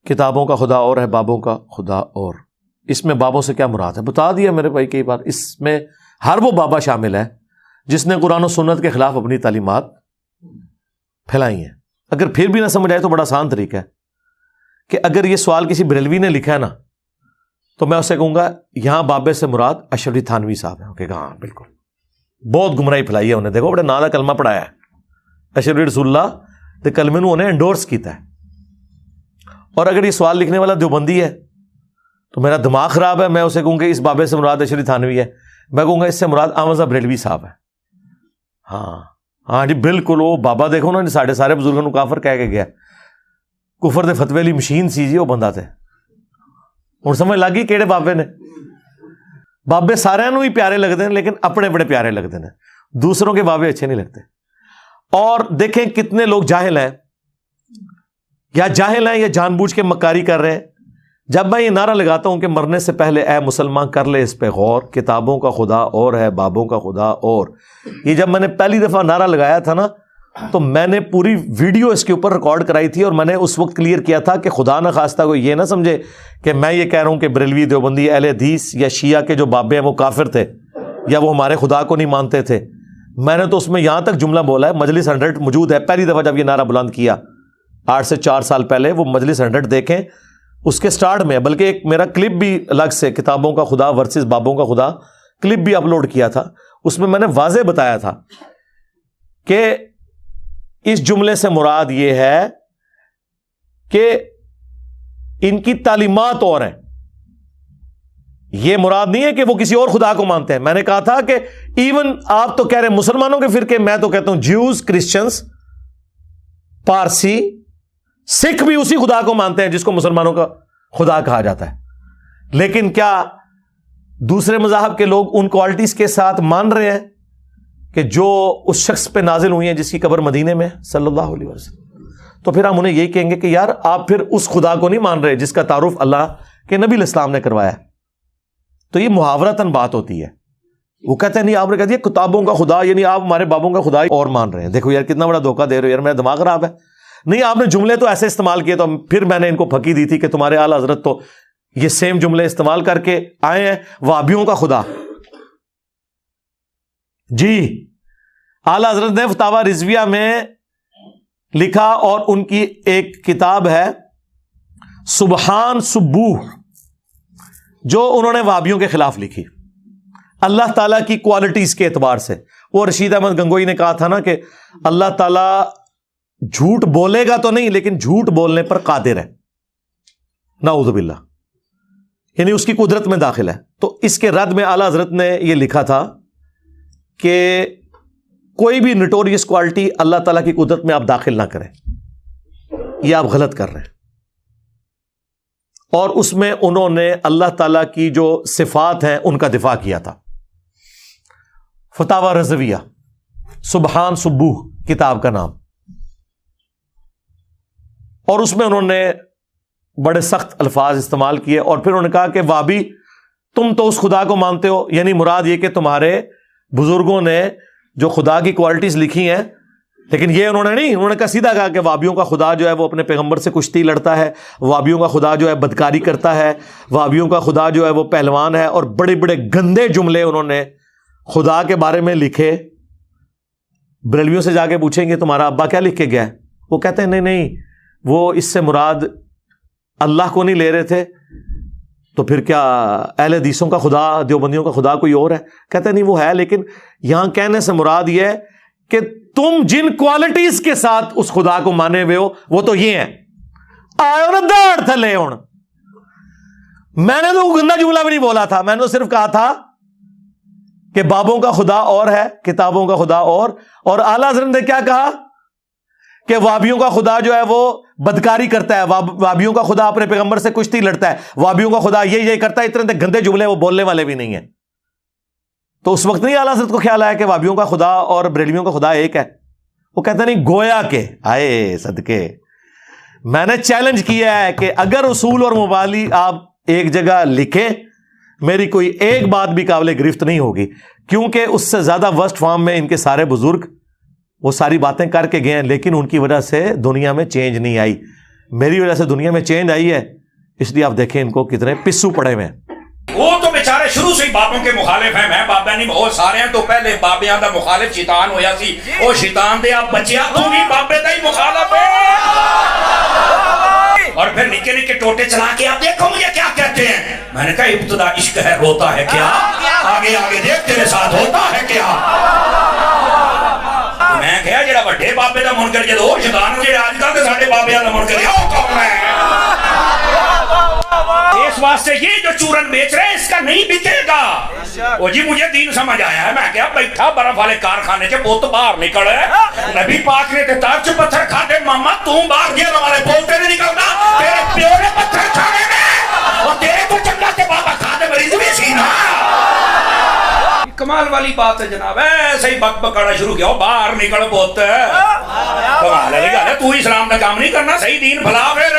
کتابوں کا خدا اور ہے، بابوں کا خدا اور۔ اس میں بابوں سے کیا مراد ہے؟ بتا دیا میرے بھائی کئی بار، اس میں ہر وہ بابا شامل ہے جس نے قرآن و سنت کے خلاف اپنی تعلیمات پھیلائی ہیں۔ اگر پھر بھی نہ سمجھ آئے تو بڑا آسان طریقہ ہے کہ اگر یہ سوال کسی بریلوی نے لکھا ہے نا تو میں اسے کہوں گا یہاں بابے سے مراد اشرف علی تھانوی صاحب ہیں، کہ ہاں بالکل، بہت گمراہی پھیلائی ہے انہیں، دیکھو بڑے نا دا کلمہ پڑھایا ہے، اشرف علی رسول اللہ دے کلمے نو انہیں انڈورس کیتا ہے۔ اور اگر یہ سوال لکھنے والا دیوبندی ہے تو میرا دماغ خراب ہے، میں اسے کہوں گا اس بابے سے مراد اشرف علی تھانوی ہے، میں کہوں گا اس سے مراد احمد صاحب بریلوی صاحب ہے۔ ہاں جی بالکل، وہ بابا دیکھو نا ساڑھے سارے بزرگوں کو کافر کہہ کے گیا، کفر دے فتوی والی مشین سی جی وہ بندہ تھے۔ ہوں سمجھ لگ گئی کہڑے بابے نے؟ بابے سارے ہی پیارے لگتے ہیں لیکن اپنے بڑے پیارے لگتے ہیں، دوسروں کے بابے اچھے نہیں لگتے۔ اور دیکھیں کتنے لوگ جاہل ہیں یا جان بوجھ کے مکاری کر رہے ہیں۔ جب میں یہ نعرہ لگاتا ہوں کہ مرنے سے پہلے اے مسلمان کر لے اس پہ غور، کتابوں کا خدا اور ہے، بابوں کا خدا اور، یہ جب میں نے پہلی دفعہ نعرہ لگایا تھا نا تو میں نے پوری ویڈیو اس کے اوپر ریکارڈ کرائی تھی، اور میں نے اس وقت کلیئر کیا تھا کہ خدا نہ خواستہ کوئی یہ نہ سمجھے کہ میں یہ کہہ رہا ہوں کہ بریلوی، دیوبندی، اہل حدیث یا شیعہ کے جو بابے ہیں وہ کافر تھے یا وہ ہمارے خدا کو نہیں مانتے تھے۔ میں نے تو اس میں یہاں تک جملہ بولا ہے، مجلس 100 موجود ہے، پہلی دفعہ جب یہ نعرہ بلند کیا 8 سے 4 سال پہلے، وہ مجلس 100 دیکھیں، اس کے سٹارٹ میں، بلکہ ایک میرا کلپ بھی الگ سے کتابوں کا خدا ورسز بابوں کا خدا کلپ بھی اپلوڈ کیا تھا، اس میں نے واضح بتایا تھا کہ اس جملے سے مراد یہ ہے کہ ان کی تعلیمات اور ہیں، یہ مراد نہیں ہے کہ وہ کسی اور خدا کو مانتے ہیں۔ میں نے کہا تھا کہ ایون آپ تو کہہ رہے ہیں مسلمانوں کے فرقے، میں تو کہتا ہوں جیوز، کرسچنز، پارسی، سکھ بھی اسی خدا کو مانتے ہیں جس کو مسلمانوں کا خدا کہا جاتا ہے۔ لیکن کیا دوسرے مذاہب کے لوگ ان کوالٹیز کے ساتھ مان رہے ہیں کہ جو اس شخص پہ نازل ہوئی ہیں جس کی قبر مدینے میں صلی اللہ علیہ وسلم؟ تو پھر ہم انہیں یہی کہیں گے کہ یار آپ پھر اس خدا کو نہیں مان رہے جس کا تعارف اللہ کے نبی علیہ السلام نے کروایا۔ تو یہ محاورتاً بات ہوتی ہے، وہ کہتے ہیں نہیں آپ نے کہہ دیا کتابوں کا خدا، یعنی آپ ہمارے بابوں کا خدا اور مان رہے ہیں۔ دیکھو یار کتنا بڑا دھوکہ دے رہے ہو یار، میرا دماغ خراب ہے۔ نہیں آپ نے جملے تو ایسے استعمال کیے، تو پھر میں نے ان کو پھکی دی تھی کہ تمہارے اعلیٰ حضرت تو یہ سیم جملے استعمال کر کے آئے ہیں، وہابیوں کا خدا۔ جی اعلیٰ حضرت نے فتاوی رضویہ میں لکھا، اور ان کی ایک کتاب ہے سبحان سبوح، جو انہوں نے وہابیوں کے خلاف لکھی اللہ تعالیٰ کی کوالٹیز کے اعتبار سے۔ وہ رشید احمد گنگوئی نے کہا تھا نا کہ اللہ تعالیٰ جھوٹ بولے گا تو نہیں لیکن جھوٹ بولنے پر قادر ہے، نعوذ باللہ، یعنی اس کی قدرت میں داخل ہے۔ تو اس کے رد میں اعلیٰ حضرت نے یہ لکھا تھا کہ کوئی بھی نٹوریس کوالٹی اللہ تعالیٰ کی قدرت میں آپ داخل نہ کریں، یہ آپ غلط کر رہے ہیں۔ اور اس میں انہوں نے اللہ تعالیٰ کی جو صفات ہیں ان کا دفاع کیا تھا۔ فتاوی رضویہ، سبحان سبوح کتاب کا نام، اور اس میں انہوں نے بڑے سخت الفاظ استعمال کیے، اور پھر انہوں نے کہا کہ وہابی تم تو اس خدا کو مانتے ہو، یعنی مراد یہ کہ تمہارے بزرگوں نے جو خدا کی کوالٹیز لکھی ہیں، لیکن یہ انہوں نے نہیں، انہوں نے کہا سیدھا کہا کہ وہابیوں کا خدا جو ہے وہ اپنے پیغمبر سے کشتی لڑتا ہے، وہابیوں کا خدا جو ہے بدکاری کرتا ہے، وہابیوں کا خدا جو ہے وہ پہلوان ہے، اور بڑے بڑے گندے جملے انہوں نے خدا کے بارے میں لکھے۔ بریلویوں سے جا کے پوچھیں گے تمہارا ابا کیا لکھ کے گیا ہے، وہ کہتے ہیں نہیں وہ اس سے مراد اللہ کو نہیں لے رہے تھے، تو پھر کیا اہل حدیثوں کا خدا، دیوبندیوں کا خدا کوئی اور ہے؟ کہتے ہیں نہیں وہ ہے، لیکن یہاں کہنے سے مراد یہ ہے کہ تم جن کوالٹیز کے ساتھ اس خدا کو مانے ہوئے ہو وہ تو یہ ہیں۔ آئے نا داڑھ تھلے ہون، میں نے تو گندا جملہ بھی نہیں بولا تھا، میں نے تو صرف کہا تھا کہ بابوں کا خدا اور ہے، کتابوں کا خدا اور اعلیٰ حضرت نے کیا کہا کہ وہابیوں کا خدا جو ہے وہ بدکاری کرتا ہے، وہابیوں کا خدا اپنے پیغمبر سے کشتی لڑتا ہے، وہابیوں کا خدا یہ کرتا ہے، اتنے گندے جملے وہ بولنے والے بھی نہیں ہیں۔ تو اس وقت نہیں اعلیٰ حضرت کو خیال آیا کہ وہابیوں کا خدا اور بریلویوں کا خدا ایک ہے؟ وہ کہتے نہیں گویا کہ آئے صدقے میں نے چیلنج کیا ہے کہ اگر اصول اور مبانی آپ ایک جگہ لکھیں، میری کوئی ایک بات بھی قابل گرفت نہیں ہوگی، کیونکہ اس سے زیادہ ورسٹ فارم میں ان کے سارے بزرگ وہ ساری باتیں کر کے گئے ہیں، لیکن ان کی وجہ سے دنیا میں چینج نہیں آئی۔ میری وجہ سے دنیا میں چینج آئی ہے، اس لیے آپ دیکھیں ان کو کتنے پسو پڑے ہوئے ہیں۔ وہ تو بیچارے شروع سے ہی بابوں کے مخالف ہیں، میں بابا نہیں بہت سارے ہیں، تو پہلے بابیاں دا مخالف شیطان ہویا سی، او شیطان دے آپ بچیا تو بھی بابے دا ہی مخالف ہے، اور پھر نکے نکے ٹوٹے چلا کے آپ دیکھو مجھے کیا کہتے ہیں، میں نے کہا ابتدا عشق ہے روتا ہے کیا، آگے آگے دیکھ تیرے ساتھ ہوتا ہے کیا، میں کہا جڑا بڑے بابے دا منکر جدو وہ شیطان جڑے آج کل دے ساڈے بابیاں دا منکر ہے وہ کون ہے؟ اس واسطے یہ جو چورن بیچ رہے ہیں اس کا نہیں بکے گا۔ وہ جی مجھے دین سمجھ آیا ہے، میں کیا بیٹھا برف والے کارخانے کے بوت باہر نکلے، نبی پاک نے تار سے پتھر کھاتے، ماما تم باہر گیا ہمارے بولتے نہیں نکلتا، تیرے پیو نے پتھر کھانے میں، اور تیرے کو چنگا کے بابا کھاتے مریض بھی سینا۔ کمال والی بات ہے جناب، ایسے ہی بک بکانا شروع کیا، باہر نکل بوت کمال ہے، تو اسلام کا کام نہیں کرنا، صحیح دین بھلا پھر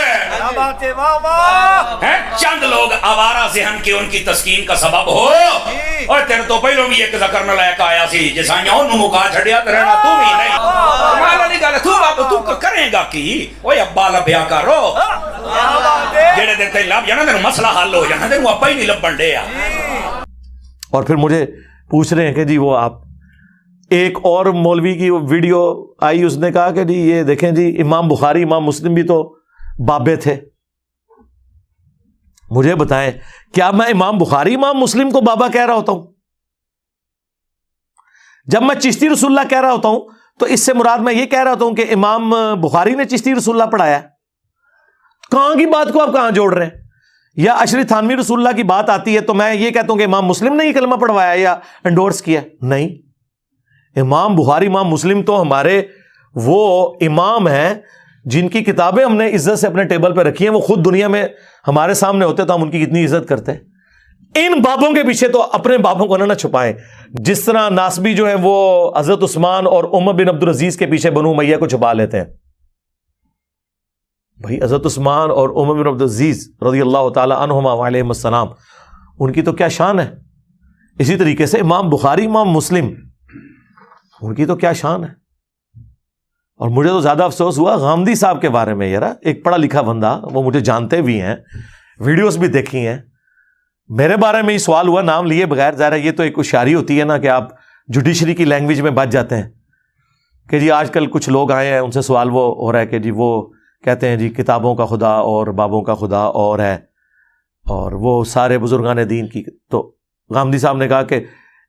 چند لوگ آوارہ ذہن کے ان کی تسکین کا سبب ہو، اور تیرے تو پہلوں بھی ایک ذکر نہ لائق آیا سی جسائیاں انہوں مکا چھڑیا ترہنا تو بھی نہیں، کمال والی گالے تو بابا تو کریں گا کی، اوہ ابا لبیا کرو، جیڑے دن تے لب جانا دن مسئلہ حل ہو جانا دن وہ ابا ہی نہیں لب بنڈے۔ اور پھر مجھے پوچھ رہے ہیں کہ جی وہ آپ، ایک اور مولوی کی ویڈیو آئی، اس نے کہا کہ جی یہ دیکھیں جی امام بخاری امام مسلم بھی تو بابے تھے۔ مجھے بتائیں کیا میں امام بخاری امام مسلم کو بابا کہہ رہا ہوتا ہوں؟ جب میں چشتی رسول اللہ کہہ رہا ہوتا ہوں تو اس سے مراد میں یہ کہہ رہا ہوتا ہوں کہ امام بخاری نے چشتی رسول اللہ پڑھایا؟ کہاں کی بات کو آپ کہاں جوڑ رہے ہیں؟ یا اشری تھانوی رسول اللہ کی بات آتی ہے تو میں یہ کہتا ہوں کہ امام مسلم نے یہ کلمہ پڑھوایا یا انڈورس کیا؟ نہیں، امام بخاری امام مسلم تو ہمارے وہ امام ہیں جن کی کتابیں ہم نے عزت سے اپنے ٹیبل پہ رکھی ہیں، وہ خود دنیا میں ہمارے سامنے ہوتے تو ہم ان کی کتنی عزت کرتے ہیں۔ ان بابوں کے پیچھے تو اپنے بابوں کو نہ چھپائیں، جس طرح ناسبی جو ہیں وہ حضرت عثمان اور عمر بن عبدالعزیز کے پیچھے بنو امیہ کو چھپا لیتے ہیں۔ بھائی حضرت عثمان اور عمر بن عبدالعزیز رضی اللہ تعالی عنہما وعلیہم السلام، ان کی تو کیا شان ہے۔ اسی طریقے سے امام بخاری امام مسلم، ان کی تو کیا شان ہے۔ اور مجھے تو زیادہ افسوس ہوا غامدی صاحب کے بارے میں، یار ایک پڑھا لکھا بندہ، وہ مجھے جانتے بھی ہیں، ویڈیوز بھی دیکھی ہیں، میرے بارے میں ہی سوال ہوا نام لیے بغیر، ظاہر یہ تو ایک ہوشیاری ہوتی ہے نا کہ آپ جوڈیشری کی لینگویج میں بچ جاتے ہیں کہ جی آج کل کچھ لوگ آئے ہیں ان سے سوال وہ ہو رہا ہے کہ جی وہ کہتے ہیں جی کتابوں کا خدا اور بابوں کا خدا اور ہے، اور وہ سارے بزرگان دین کی، تو غامدی صاحب نے کہا کہ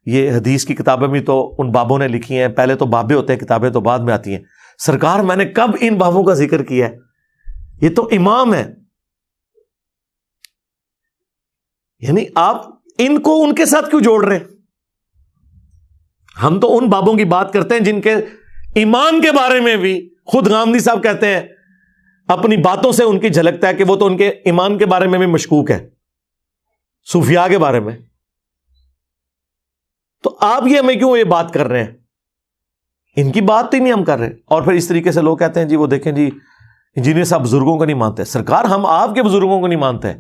یہ حدیث کی کتابیں بھی تو ان بابوں نے لکھی ہیں، پہلے تو بابے ہوتے ہیں، کتابیں تو بعد میں آتی ہیں۔ سرکار میں نے کب ان بابوں کا ذکر کیا ہے؟ یہ تو امام ہے، یعنی آپ ان کو ان کے ساتھ کیوں جوڑ رہے ہیں؟ ہم تو ان بابوں کی بات کرتے ہیں جن کے ایمان کے بارے میں بھی خود غامدی صاحب کہتے ہیں، اپنی باتوں سے ان کی جھلکتا ہے کہ وہ تو ان کے ایمان کے بارے میں بھی مشکوک ہے، صوفیاء کے بارے میں۔ تو آپ یہ ہمیں کیوں یہ بات کر رہے ہیں؟ ان کی بات ہی نہیں ہم کر رہے۔ اور پھر اس طریقے سے لوگ کہتے ہیں جی وہ دیکھیں جی انجینئر صاحب بزرگوں کو نہیں مانتے۔ سرکار ہم آپ کے بزرگوں کو نہیں مانتے،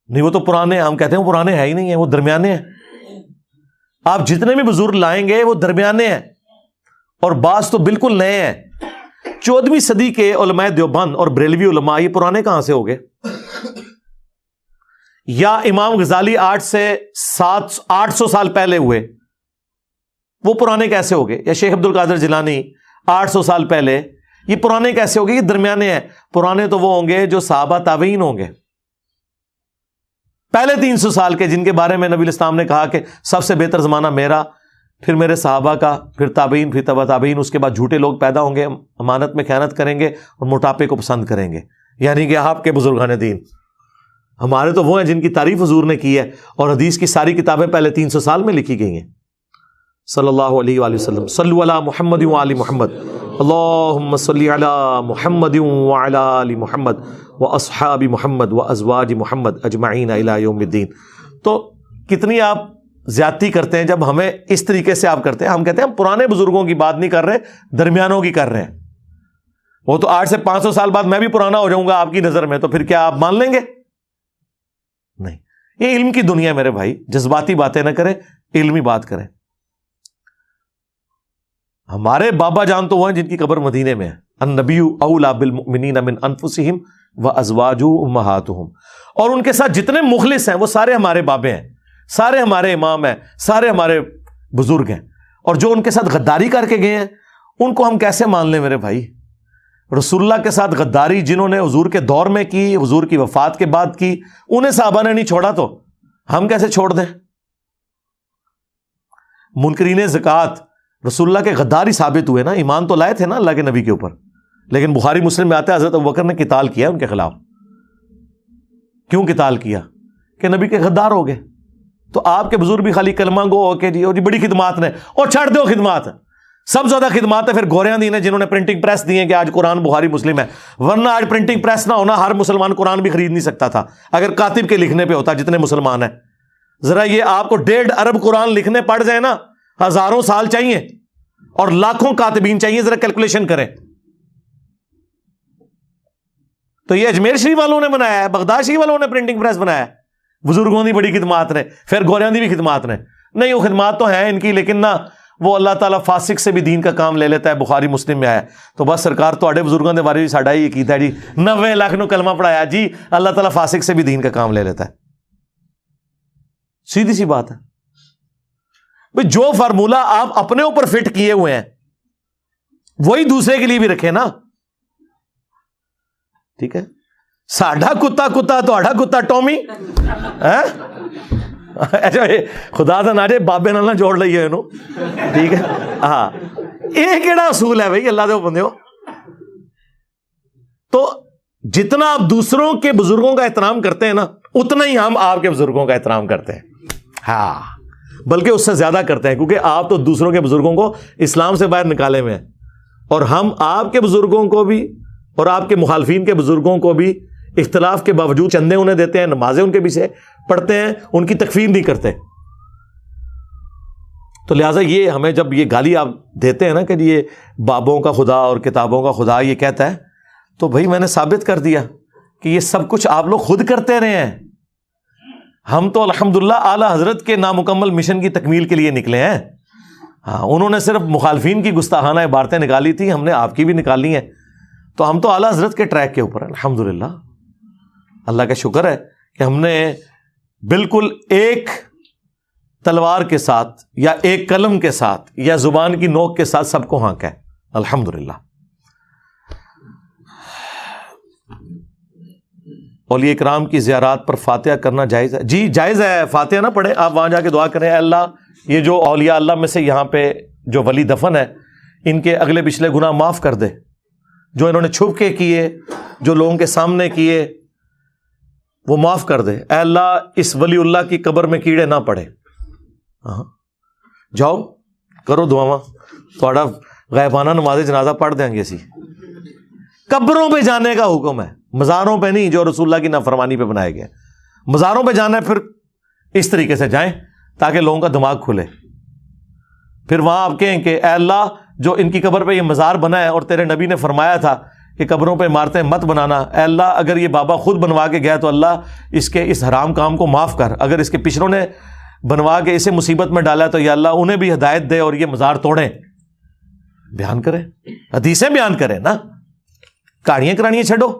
نہیں وہ تو پرانے، ہم کہتے ہیں وہ پرانے ہے ہی نہیں ہیں، وہ درمیانے ہیں۔ آپ جتنے بھی بزرگ لائیں گے وہ درمیانے ہیں، اور بعض تو بالکل نئے ہیں۔ 14ویں صدی کے علماء دیوبند اور بریلوی علماء، یہ پرانے کہاں سے ہو گئے؟ یا امام غزالی 800 سال پہلے ہوئے، وہ پرانے کیسے ہو گئے؟ یا شیخ عبد القادر جیلانی 800 سال پہلے، یہ پرانے کیسے ہو گئے؟ یہ درمیانے ہیں۔ پرانے تو وہ ہوں گے جو صحابہ تابعین ہوں گے، پہلے 300 سال کے، جن کے بارے میں نبی الاسلام نے کہا کہ سب سے بہتر زمانہ میرا، پھر میرے صحابہ کا، پھر تابعین، پھر تبع تابعین، اس کے بعد جھوٹے لوگ پیدا ہوں گے، امانت میں خیانت کریں گے اور موٹاپے کو پسند کریں گے، یعنی کہ آپ کے بزرگان دین۔ ہمارے تو وہ ہیں جن کی تعریف حضور نے کی ہے، اور حدیث کی ساری کتابیں پہلے 300 سال میں لکھی گئی ہیں۔ صلی اللہ علیہ وآلہ وسلم، صلو علی محمد وآل محمد، اللہم صلی علی محمد وعلی آل محمد واصحاب محمد وازواج محمد اجمعین الی یوم الدین۔ تو کتنی آپ زیادتی کرتے ہیں جب ہمیں اس طریقے سے آپ کرتے ہیں۔ ہم کہتے ہیں ہم پرانے بزرگوں کی بات نہیں کر رہے، درمیانوں کی کر رہے ہیں۔ وہ تو 800 سے 500 سال بعد میں بھی پرانا ہو جاؤں گا آپ کی نظر میں، تو پھر کیا آپ مان لیں گے؟ نہیں، یہ علم کی دنیا ہے میرے بھائی، جذباتی باتیں نہ کریں، علمی بات کریں۔ ہمارے بابا جان تو وہ ہیں جن کی قبر مدینے میں ہے، النبی اولا بالمؤمنین من انفسہم وازواجہ امہاتہم. اور ان کے ساتھ جتنے مخلص ہیں وہ سارے ہمارے بابے ہیں, سارے ہمارے امام ہیں, سارے ہمارے بزرگ ہیں. اور جو ان کے ساتھ غداری کر کے گئے ہیں ان کو ہم کیسے مان لیں میرے بھائی؟ رسول اللہ کے ساتھ غداری جنہوں نے حضور کے دور میں کی, حضور کی وفات کے بعد کی, انہیں صحابہ نے نہیں چھوڑا تو ہم کیسے چھوڑ دیں؟ منکرین زکوٰۃ رسول اللہ کے غداری ثابت ہوئے نا, ایمان تو لائے تھے نا اللہ کے نبی کے اوپر, لیکن بخاری مسلم میں آتا ہے حضرت ابوبکر نے قتال کیا ان کے خلاف. کیوں قتال کیا؟ کہ نبی کے غدار ہو گئے. تو آپ کے بزرگ بھی خالی کلمہ گو ہو کے جی بڑی خدمات نے, اور چھڑ دو خدمات, سب زیادہ خدمات ہے پھر گوریاں دی نے جنہوں نے پرنٹنگ پریس دی ہیں کہ آج قرآن بخاری مسلم ہے. ورنہ آج پرنٹنگ پریس نہ ہونا ہر مسلمان قرآن بھی خرید نہیں سکتا تھا اگر کاتب کے لکھنے پہ ہوتا جتنے مسلمان ہیں. ذرا یہ آپ کو 1.5 ارب قرآن لکھنے پڑ جائے نا, ہزاروں سال چاہیے اور لاکھوں کاتبین چاہیے, ذرا کیلکولیشن کریں. تو یہ اجمیر شریف والوں نے بنایا ہے, بغداد شریف والوں نے پرنٹنگ پریس بنایا ہے, بزرگوں کی بڑی خدمات نے, پھر گوریاں دی بھی خدمات نے. نہیں وہ خدمات تو ہیں ان کی, لیکن نہ وہ اللہ تعالیٰ فاسق سے بھی دین کا کام لے لیتا ہے. بخاری مسلم میں آیا. تو بس سرکار تواڈے بزرگوں کے بارے بھی ساڈا یہ کیتا ہے جی 90 لاکھ نو کلمہ پڑھایا جی, اللہ تعالیٰ فاسق سے بھی دین کا کام لے لیتا ہے. سیدھی سی بات ہے بھئی, جو فارمولہ آپ اپنے اوپر فٹ کیے ہوئے ہیں وہی دوسرے کے لیے بھی رکھے نا. ٹھیک ہے, ساڈا کتا کتا تہاڈا کتا ٹومی. اچھا خدا دا نہ جے بابے نال نہ جوڑ لئیے انہوں, ٹھیک ہے. ہاں یہ کیڑا اصول ہے بھائی اللہ دے بندیو؟ تو جتنا آپ دوسروں کے بزرگوں کا احترام کرتے ہیں نا اتنا ہی ہم آپ کے بزرگوں کا احترام کرتے ہیں. ہاں بلکہ اس سے زیادہ کرتے ہیں, کیونکہ آپ تو دوسروں کے بزرگوں کو اسلام سے باہر نکالے ہوئے ہیں, اور ہم آپ کے بزرگوں کو بھی اور آپ کے مخالفین کے بزرگوں کو بھی اختلاف کے باوجود چندے انہیں دیتے ہیں, نمازیں ان کے پیچھے پڑھتے ہیں, ان کی تکفیر نہیں کرتے. تو لہٰذا یہ ہمیں جب یہ گالی آپ دیتے ہیں نا کہ یہ بابوں کا خدا اور کتابوں کا خدا یہ کہتا ہے, تو بھائی میں نے ثابت کر دیا کہ یہ سب کچھ آپ لوگ خود کرتے رہے ہیں. ہم تو الحمدللہ اعلیٰ حضرت کے نامکمل مشن کی تکمیل کے لیے نکلے ہیں. ہاں انہوں نے صرف مخالفین کی گستاخانہ عبارتیں نکالی تھی, ہم نے آپ کی بھی نکالی ہیں. تو ہم تو اعلیٰ حضرت کے ٹریک کے اوپر ہیں الحمدللہ. اللہ کا شکر ہے کہ ہم نے بالکل ایک تلوار کے ساتھ یا ایک قلم کے ساتھ یا زبان کی نوک کے ساتھ سب کو ہانکا ہے الحمدللہ. اولیاء کرام کی زیارات پر فاتحہ کرنا جائز ہے؟ جی جائز ہے, فاتحہ نہ پڑھیں آپ, وہاں جا کے دعا کریں, اے اللہ یہ جو اولیاء اللہ میں سے یہاں پہ جو ولی دفن ہے ان کے اگلے پچھلے گناہ معاف کر دے, جو انہوں نے چھپ کے کیے, جو لوگوں کے سامنے کیے, وہ معاف کر دے. اے اللہ اس ولی اللہ کی قبر میں کیڑے نہ پڑے. جاؤ کرو دعاواں, تھوڑا غیبانہ نماز جنازہ پڑھ دیں گے. اسی قبروں پہ جانے کا حکم ہے, مزاروں پہ نہیں جو رسول اللہ کی نافرمانی پہ بنائے گئے. مزاروں پہ جانا ہے پھر اس طریقے سے جائیں تاکہ لوگوں کا دماغ کھلے. پھر وہاں آپ کہیں کہ اے اللہ جو ان کی قبر پہ یہ مزار بنا ہے اور تیرے نبی نے فرمایا تھا کہ قبروں پہ عمارتیں مت بنانا, اے اللہ اگر یہ بابا خود بنوا کے گیا تو اللہ اس کے اس حرام کام کو معاف کر, اگر اس کے پچھلوں نے بنوا کے اسے مصیبت میں ڈالا تو یا اللہ انہیں بھی ہدایت دے اور یہ مزار توڑیں. بیان کریں, حدیثیں بیان کریں نا, کہانیاں کرانیاں چھڈو.